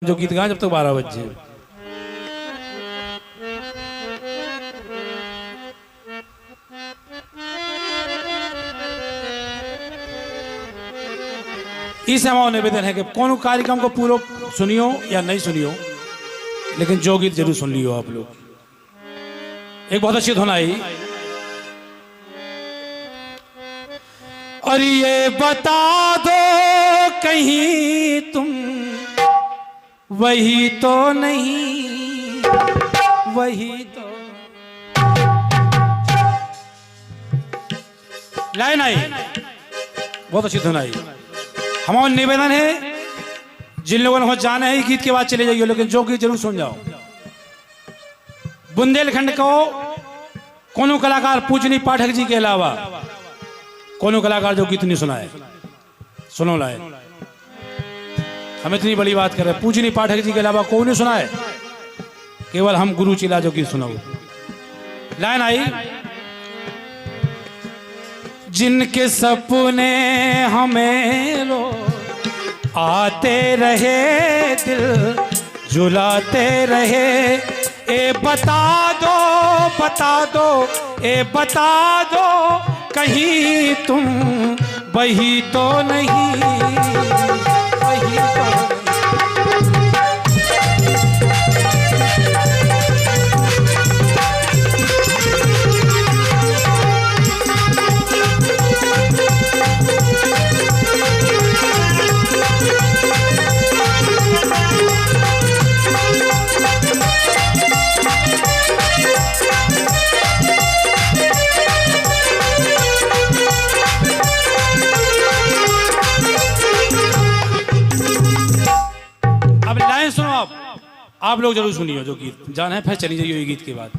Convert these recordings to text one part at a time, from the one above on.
जो गीत गाए जब तक 12 बजे। इस हमारा निवेदन है कि कौन कार्यक्रम को पूरा सुनियो या नहीं सुनियो, लेकिन जो गीत जरूर सुन लियो आप लोग। एक बहुत अच्छी धुन आई, और ये बता दो कहीं तुम वही तो नहीं, वही तो लाइन आई, बहुत अच्छी धुन आई। हमारा निवेदन है जिन लोगों को जाना है गीत के बाद चले जाइए, लेकिन जो गीत जरूर सुन जाओ। बुंदेलखंड को कोनो कलाकार पूजनी पाठक जी के अलावा कोनो कलाकार जो गीत नहीं सुनाए, सुनो लाए। हम इतनी बड़ी बात कर रहे हैं, पूजनी पाठक जी के अलावा कोई नहीं सुनाए, केवल हम गुरु चिला जो गीत सुनाओ। लाइन आई, जिनके सपने हमें रो आते रहे, दिल जुलाते रहे, ए बता दो, बता दो, ए बता दो कहीं तुम वही तो नहीं, वही तो नहीं। आप लोग जरूर सुनिए जो गीत जाना है, फिर चली जाइए गीत के बाद।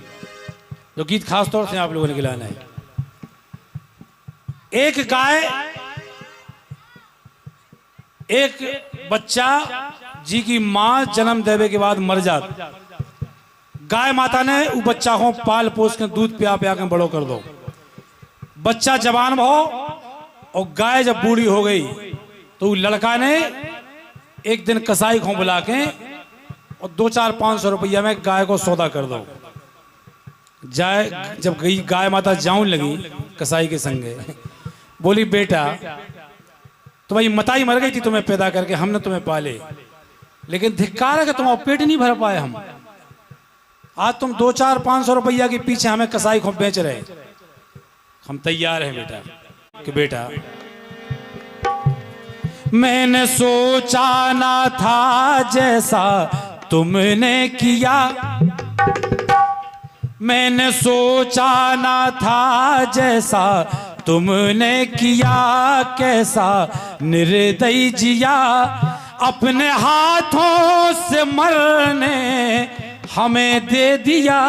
जो गीत खास तौर से आप लोगों ने गिलाना है। एक गाय, एक बच्चा जी की मां जन्म देवे के बाद मर जात, गाय माता ने उस बच्चा को पाल पोस के दूध पिया पिया के बड़ो कर दो। बच्चा जवान भो और गाय जब बूढ़ी हो गई तो लड़का ने एक दिन कसाई को बुला के और 200-500 रुपया में गाय को सौदा कर दो। जाए जब गई गाय माता जाऊं लगी कसाई के संगे, बोली बेटा तो भाई मताई मर गई थी तुम्हें पैदा करके, हमने तुम्हें पाले, लेकिन धिक्कार है कि तुम्हारा पेट नहीं भर पाए हम। आज तुम 200-500 रुपया के पीछे हमें कसाई को बेच रहे, हम तैयार हैं बेटा कि बेटा मैंने सोचा ना था जैसा तुमने किया, मैंने सोचा ना था जैसा तुमने किया, कैसा निर्दयी जिया, अपने हाथों से मरने हमें दे दिया,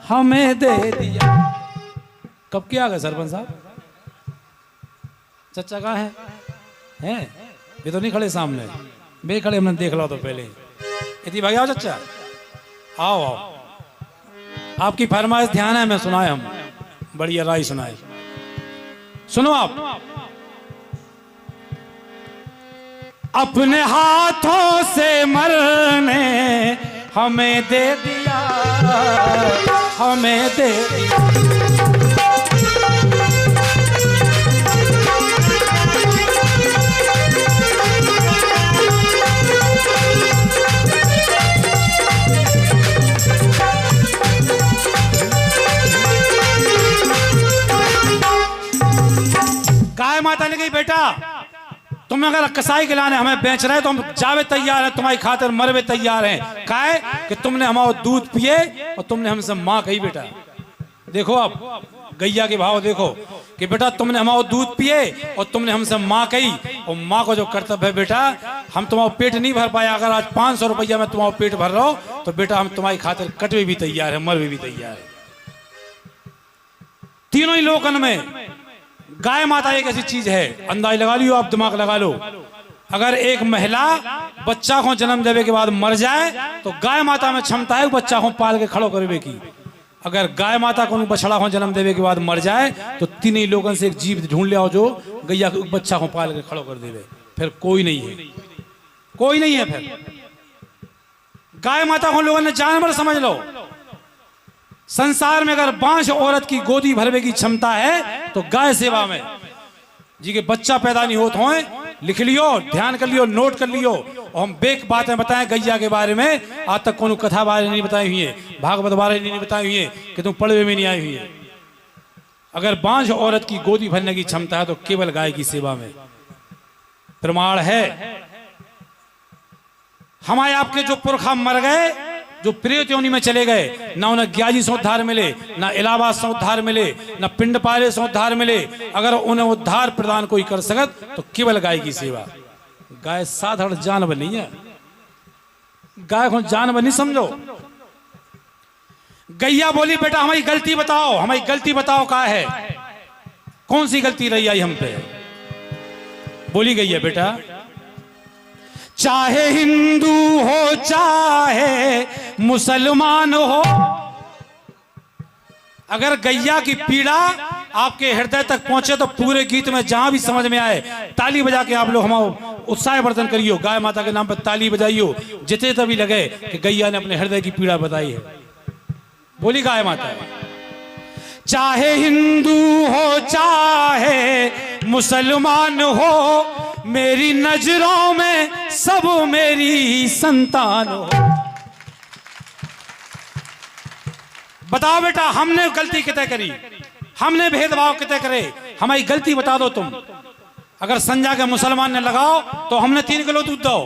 हमें दे दिया। कब क्या गए सरपंच साहब? चचा कहाँ है? ये तो नहीं खड़े सामने, बे खड़े, हमने देख लो तो पहले। इतनी भाई आओ चचा, आओ आओ, आपकी फरमाइश ध्यान है, मैं सुनाए, हम बढ़िया राय सुनाए, सुनो आप। अपने हाथों से मरने हमें दे दिया, हमें दे दिया। गाय माता ने कही बेटा तुम अगर कसाई के लाने हमें बेच रहे तो हम जावे तैयार हैं, तुम्हारी खातिर मरवे तैयार हैं। काहे कि तुमने हमारा दूध पिए और तुमने हमसे माँ कही। बेटा देखो आप गैया के भाव देखो कि बेटा तुमने हमारा दूध पिए और तुमने हमसे माँ कही, और माँ को जो कर्तव्य है बेटा, हम तुम्हारा पेट नहीं भर पाया, अगर आज 500 रुपया में तुम्हारा पेट भर रहा हो तो बेटा हम तुम्हारी खातिर कटवे भी तैयार है, मरवे भी तैयार है। तीनों ही लोकन में गाय माता एक ऐसी चीज है, अंदाज लगा लियो आप, दिमाग लगा लो। अगर एक महिला बच्चा को जन्म देवे के बाद मर जाए तो गाय माता में क्षमता है बच्चा को पाल के खड़ो करवे की। अगर गाय माता को बछड़ा को जन्म देवे के बाद मर जाए तो तीन ही लोगों से एक जीव ढूंढ ले आओ जो गैया बच्चा को पाल के खड़ो कर देवे, फिर कोई नहीं है। कोई नहीं है। फिर गाय माता को लोगों ने जानवर समझ लो। संसार में अगर 5 औरत की गोदी भरने की क्षमता है तो गाय सेवा में जी के बच्चा पैदा नहीं होते होए, लिख लियो, ध्यान कर लियो, नोट कर लियो। और हम बेक बातें बताएं गैया के बारे में, आज तक कोनो कथा बारे नहीं बताई हुई है, भागवत बारे नहीं बताई हुई है कि तुम पढ़वे में नहीं आई हुई है। अगर 5 औरत की गोदी भरने की क्षमता है तो केवल गाय की सेवा में प्रमाण है। हमारे आपके जो पुरखा मर गए, जो प्रेत योनि में चले गए, ना उन्हें ग्याजी से उद्धार मिले, ना इलाहाबाद से उद्धार मिले, ना पिंड पाले से उद्धार मिले, अगर उन्हें उद्धार प्रदान कोई कर सकत तो केवल गाय की सेवा। गाय साधारण जानवर नहीं है, गाय को जानवर नहीं समझो। गैया बोली बेटा हमारी गलती बताओ, हमारी गलती बताओ क्या है, कौन सी गलती रही आई हम पे। बोली गैया बेटा चाहे हिंदू हो चाहे मुसलमान हो, अगर गैया की पीड़ा आपके हृदय तक पहुंचे तो पूरे गीत में जहां भी समझ में आए ताली बजा के आप लोग हमारा उत्साह वर्धन करियो, गाय माता के नाम पर ताली बजाइयो, जितने तभी लगे कि गैया ने अपने हृदय की पीड़ा बताई है। बोली गाय माता चाहे हिंदू हो चाहे मुसलमान हो, मेरी नजरों में सब मेरी संतान हो। बताओ बेटा हमने गलती कितने करी, हमने भेदभाव कितने करे, हमारी गलती बता दो तुम। अगर संजा के मुसलमान ने लगाओ तो हमने 3 किलो दूध दो,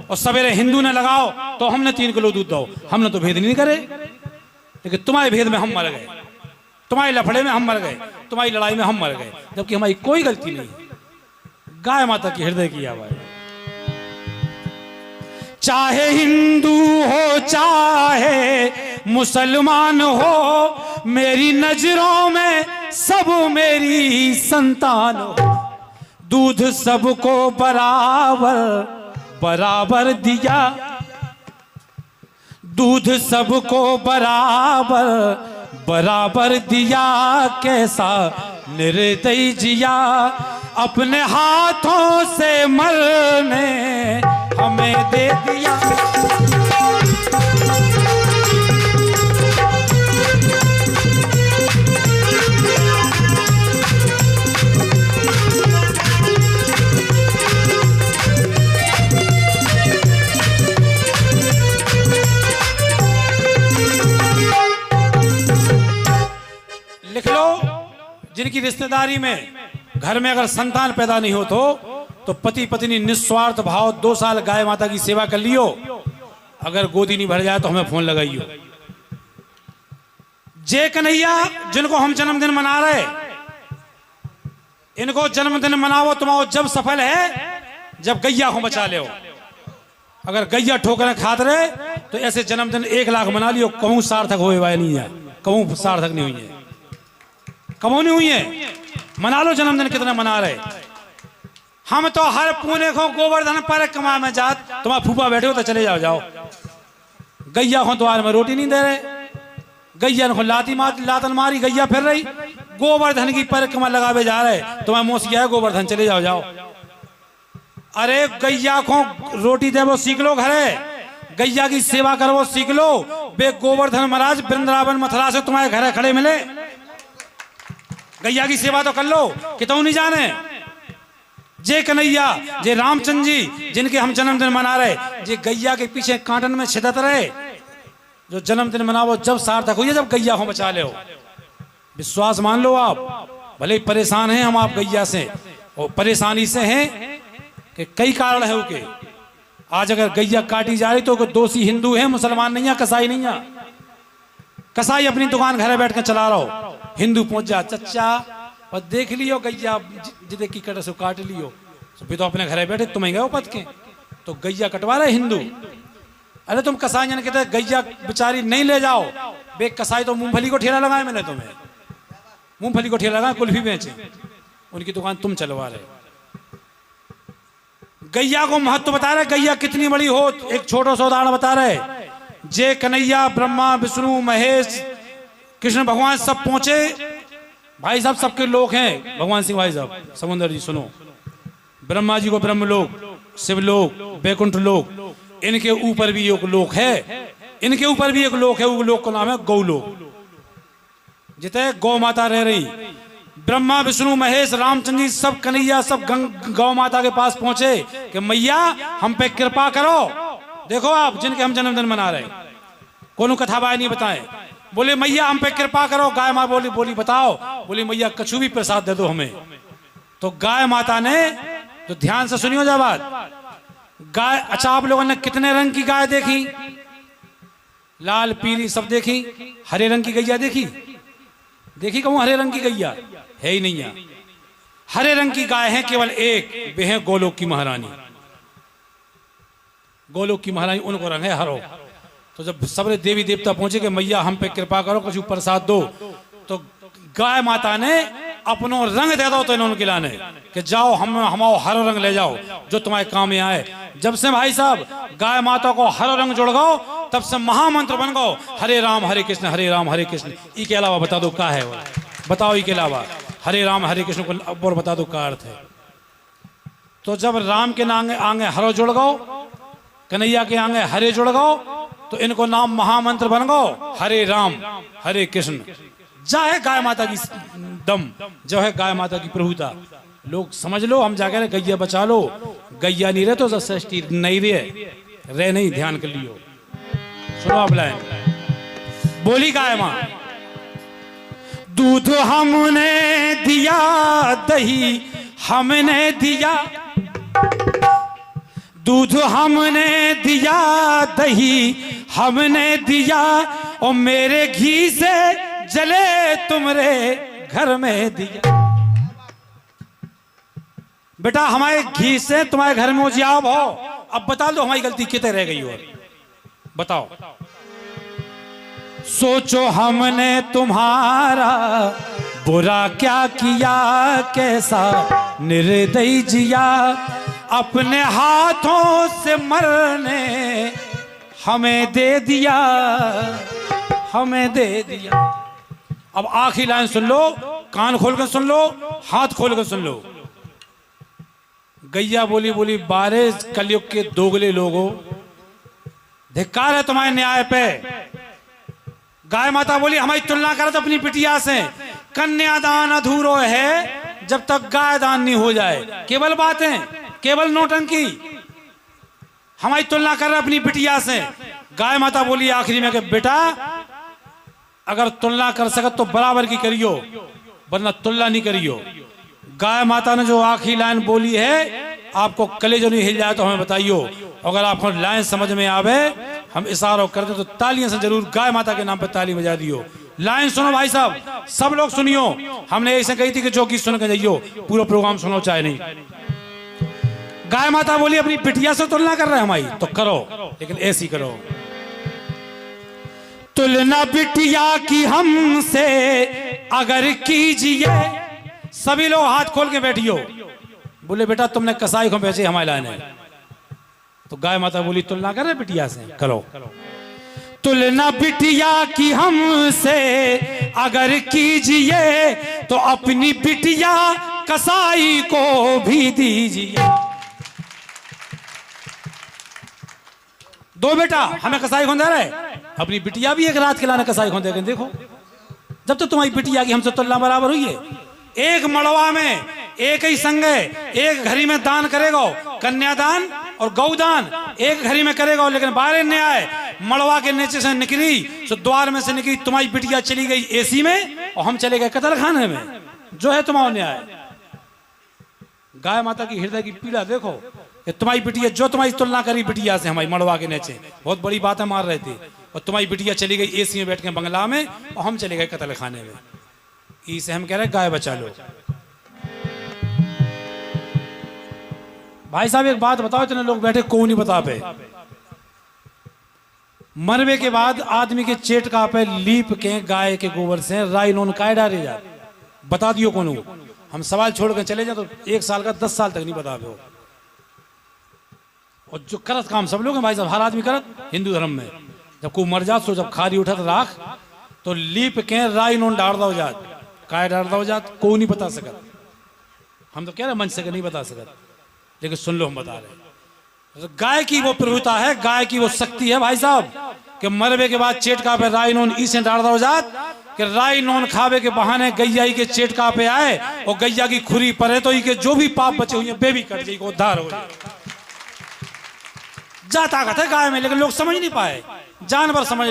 और सवेरे हिंदू ने लगाओ तो हमने 3 किलो दूध दो। हमने तो भेद नहीं करे, लेकिन तुम्हारे भेद में हम मर गए, तुम्हारे लफड़े में हम मर गए, तुम्हारी लड़ाई में हम मर गए, जबकि हमारी कोई गलती नहीं। गाय माता की हृदय की आवाज। चाहे हिंदू हो चाहे मुसलमान हो, मेरी नजरों में सब मेरी संतान हो। दूध सबको बराबर बराबर दिया, दूध सबको बराबर बराबर दिया, कैसा निर्दयी जिया, अपने हाथों से मरने हमें दे दिया। लिख लो, जिनकी रिश्तेदारी में घर में अगर संतान पैदा नहीं हो तो पति पत्नी निस्वार्थ भाव 2 साल गाय माता की सेवा कर लियो। अगर गोदी नहीं भर जाए तो हमें फोन लगाइयो। जे कन्हैया जिनको हम जन्मदिन मना रहे, इनको जन्मदिन मनाओ तुम्हारा जब सफल है जब गैया को बचा ले। अगर गैया ठोकरें खाते रहे तो ऐसे जन्मदिन 1 लाख मना लियो, कहूं सार्थक हो नहीं है, कहूं सार्थक नहीं हुई है, कहूं नहीं हुई है। मना लो जन्मदिन कितना मना रहे। हम तो हर पुणे को गोवर्धन पर कमा में जात, तुम्हारा फूफा बैठे हो तो चले जाओ जाओ। गैया को द्वार में रोटी नहीं दे रहे, गैया को लातन मारी, गैया फिर रही, गोवर्धन की परिक्रमा लगावे जा रहे, तुम्हारा मोसिया है गोवर्धन, चले जाओ जाओ। अरे गैया को रोटी दे वो सीख लो, घरे गैया की सेवा करो वो सीख लो। बे गोवर्धन महाराज वृंदावन मथुरा से तुम्हारे घरे खड़े मिले, गैया की सेवा तो कर लो कि तुम नहीं जाने। जे कन्हैया जे रामचंद्र जी जिनके हम जन्मदिन मना रहे, जे गैया के पीछे कांटन में छिदत रहे, जो जन्मदिन मनाओ जब सार्थक हुई जब गैया को बचा ले। विश्वास मान लो आप, भले ही परेशान हैं हम आप गैया से, और परेशानी से हैं कि कई कारण है उनके। आज अगर गैया काटी जा रही तो दोषी हिंदू है, मुसलमान नहीं है, कसाई नहीं है। कसाई अपनी दुकान घरे बैठ कर चला रहा हो, हिंदू पहुंच जा चच्चा और देख लियो गैया जिदे की कटे से काट लियो, तो तो अपने घरे बैठे तुम्हें गए पद के, तो गैया कटवा रहे हिंदू। अरे तुम कसाई जन कहते गैया बेचारी नहीं ले जाओ, बे कसाई तो मूंगफली को ठेला लगाए, मैंने तुम्हें मूंगफली को ठेला लगाया, कुल्फी बेचे, उनकी दुकान तुम चलवा रहे। गैया को महत्व बता रहे, गैया कितनी बड़ी हो, एक छोटा सा उदाहरण बता रहे। जे कन्हैया ब्रह्मा विष्णु महेश कृष्ण भगवान सब पहुंचे, भाई साहब सबके लोग हैं। भगवान सिंह भाई साहब समुंदर जी सुनो, ब्रह्मा जी को ब्रह्म लोक, शिवलोक, बैकुंठ लोक, इनके ऊपर भी एक लोक है, इनके ऊपर भी एक लोक है, वो लोक का नाम है गौलोक, जिते गौ माता रह रही। ब्रह्मा विष्णु महेश रामचंद्र जी सब कन्हैया सब गौ माता के पास पहुंचे कि मैया हम पे कृपा करो। देखो आप जिनके हम जन्मदिन मना रहे, कोनो कथा बाय नहीं बताए, बोले मैया हम पे कृपा करो। गाय माँ बोली बताओ, बोली मैया कछु भी प्रसाद दे दो हमें। तो गाय माता ने, तो ध्यान से सुनियो जा बात, गाय, अच्छा आप लोगों ने कितने रंग की गाय देखी? लाल पीली सब देखी, हरे रंग की गैया देखी? देखी कहूं हरे रंग की गैया है ही नहीं है। हरे रंग की गाय है केवल एक, वे है गोलोक की महारानी। गोलोक की महारानी, उनको रंग है हरो। तो जब सबरे देवी देवता पहुंचे कि मैया हम पे कृपा करो, कुछ प्रसाद दो, तो गाय माता ने अपनो रंग दे दो तो इन्होंने खिलाने कि जाओ हमारा हरो रंग ले जाओ जो तुम्हारे काम में आए। जब से भाई साहब गाय माता को हरो रंग जुड़ गो, तब से महामंत्र बन गो हरे राम हरे कृष्ण हरे राम हरे कृष्ण। इसके अलावा बता दो क्या है वो, बताओ इसके अलावा हरे राम हरे कृष्ण को और बता दो क्या अर्थ है। तो जब राम के आगे हरो जुड़ गो, कन्हैया के आगे हरे जुड़ गो, तो इनको नाम महामंत्र बन गो हरे राम हरे कृष्ण। जा है गाय माता की दम, जो है गाय माता की प्रभुता। लोग समझ लो, हम जाकर गैया बचा लो, गैया नहीं रहे तो षष्ठी नहीं रहे नहीं, ध्यान कर लियो। सुनो आप लाइन, बोली गाय मां, दूध हमने दिया दही हमने दिया, दूध हमने दिया दही हमने दिया, और मेरे घी से जले तुमरे घर में दिया। बेटा हमारे घी से तुम्हारे घर में उजियाब हो। अब बता दो हमारी गलती कितने रह गई, और बताओ। सोचो हमने तुम्हारा बुरा क्या किया, कैसा निर्दयी जिया, अपने हाथों से मरने हमें दे दिया, हमें दे दिया। अब आखिरी लाइन सुन लो, कान खोल कर सुन लो, हाथ खोल कर सुन लो। गैया बोली बारिश कलयुग के दोगले लोगों, धिक्कार है तुम्हारे न्याय पे। गाय माता बोली हमारी तुलना कर तो अपनी बिटिया से, कन्यादान अधूरो है जब तक गाय दान नहीं हो जाए। केवल बातें, केवल नौटंकी, हमारी तुलना कर रहे अपनी बिटिया से। गाय माता बोली आखिरी में कि बेटा अगर तुलना कर सके तो बराबर की करियो, वरना तुलना नहीं करियो। गाय माता ने जो आखिरी लाइन बोली है, आपको कलेजो नहीं हिल जाए तो हमें बताइयो। अगर आपको लाइन समझ में आवे, हम इशारा कर दे तो तालियां से जरूर गाय माता के नाम पे ताली बजा दियो। लाइन सुनो भाई साहब, सब लोग सुनियो। हमने ऐसे कही थी कि जो गीत सुन के जाइयो, पूरा प्रोग्राम सुनो चाहे नहीं। गाय माता बोली अपनी बिटिया से तुलना कर रहे हैं हमारी, तो करो, लेकिन ऐसी करो। तुलना बिटिया की हमसे अगर कीजिए, सभी लोग हाथ खोल के बैठियो। बोले बेटा तुमने कसाई को बेचे हमारे लाने, तो गाय माता बोली तुलना कर रहे बिटिया से, करो। तुलना बिटिया की हमसे अगर कीजिए, तो अपनी बिटिया कसाई को भी दीजिए। दो बेटा हमें कसाई खोन दे रहे, अपनी बिटिया भी एक रात खिलाने कसाई खोन देगा। देखो जब तो तुम्हारी बिटिया की हमसे तुलना बराबर हुई है। एक मड़वा में एक ही संगे एक घड़ी में दान करेगा, कन्यादान और गौदान एक घड़ी में करेगा, लेकिन बाहर न्याय मड़वा के नीचे से निकली, तो द्वार में से निकली, तुम्हारी बिटिया चली गई एसी में और हम चले गए कतल खाने में। जो है तुम्हारा न्याय। गाय माता की हृदय की पीड़ा देखो कि तुम्हारी बिटिया, जो तुम्हारी तुलना करी बिटिया से हमारी मड़वा के नीचे, बहुत बड़ी बातें मार रहे थे, और तुम्हारी बिटिया चली गई एसी में बैठ के बंगला में, और हम चले गए कतल खाने में। इसे हम कह रहे गाय बचा लो। भाई साहब एक बात बताओ, इतने लोग बैठे को नहीं बता पे। मरवे के बाद आदमी के चेट का पे लीप के गाय के गोबर से राई नोन काय डाले जा, बता दियो कौन। हम सवाल छोड़ कर चले जाए तो 1 साल का 10 साल तक नहीं बता पे। और जो करत काम सब लोग हैं भाई साहब, हर आदमी करत हिंदू धर्म में, जब को मर जात सो जब खारी उठत राख तो लीप के राई नोन डाल दो जात, काय डाल दो जात, को नहीं बता सकत। हम तो कह रहे मंच से नहीं बता सकत, लेकिन सुन लो हम बता रहे। गाय की वो प्रभुता है, गाय की वो शक्ति है भाई साहब, कि मरबे के बाद चेटका पे राई नून इसे डालता हो जात कि राई नून खावे के बहाने गैया के चेटका पे आए और गैया की खुरी परे तो के जो भी पाप बचे हुए बेबी कट जाए, उद्धार हो जाए। जा ताकत है गाय में, लेकिन लोग समझ नहीं पाए। जानवर समझ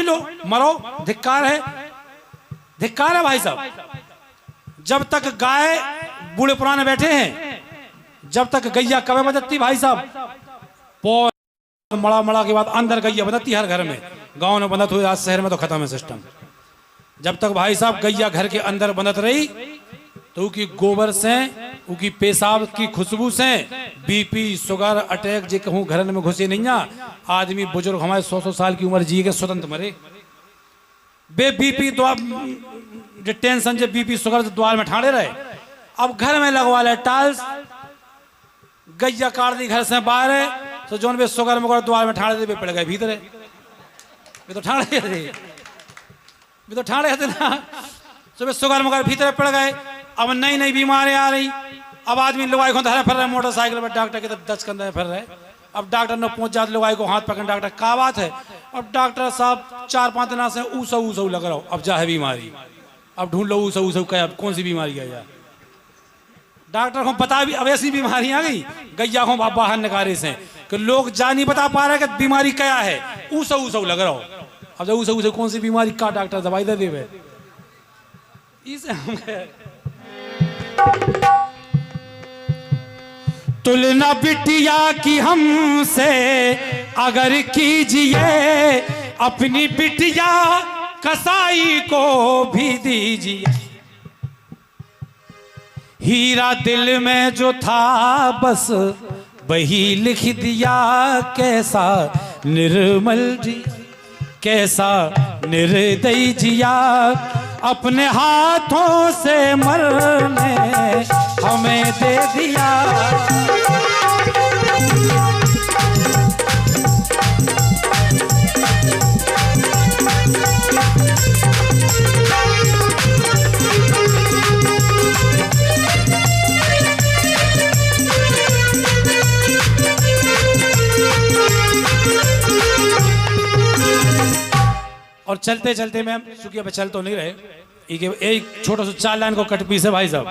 लो, मरो, धिक्कार है भाई साहब। जब तक गाय बूढ़े पुराने बैठे हैं, जब तक गैया कब बदती भाई साहब, मड़ा के बाद अंदर गैया बदती हर घर में। गांव में बंदत हुई, आज शहर में तो खत्म है सिस्टम। जब तक भाई साहब गैया घर के अंदर बंदत रही तो उसकी गोबर से, उसकी पेशाब की खुशबू से बीपी शुगर अटैक जे कहूँ घर में घुसे नहीं। आदमी बुजुर्ग हमारे 100 साल की उम्र जी के स्वतंत्र मरे बे बीपी टेंशन जे बीपी शुगर द्वार में ठाड़े रहे। अब घर में लगवा ले टाइल्स, गैया काट दी घर से बाहर है तो जोन बे शुगर मगर द्वार में ठाड़े दे पड़ गए भीतर है। वे तो ठाड़े थे ना, सुबह शुगर मगर भीतर पड़ गए। अब नई नई बीमारियां आ रही। अब आदमी लुगाई को धरे फिर रहे मोटरसाइकिल पर, डॉक्टर के तो 10 कंधे फिर रहे। अब डॉक्टर ने पहुंच जाते लुगाई को हाथ पकड़, डॉक्टर क्या बात है? अब डॉक्टर साहब 4-5 दिन से ऊसऊ लग रहा हो, अब जा है बीमारी, अब ढूंढ लो ऊसऊ क्या, अब कौन सी बीमारी है यार। डॉक्टर को पता भी अब ऐसी बीमारी आ गई गैया को बाहर निकाले से कि लोग जा नहीं बता पा रहे कि बीमारी क्या है, ऊसऊ लग रहा हो। अब जब ऊसऊ कौन सी बीमारी का डॉक्टर दवाई दे देवे। इसे हम तुलना बिटिया की हमसे अगर कीजिए, अपनी बिटिया कसाई को भी दीजिए। हीरा दिल में जो था बस वही लिख दिया, कैसा निर्मल जी, कैसा निर्दयी जिया, अपने हाथों से मरने हमें दे दिया। और चलते चलते मैम चूंकि अब चल तो नहीं रहे, एक छोटा सा 4 लाइन को कट पीस है भाई साहब।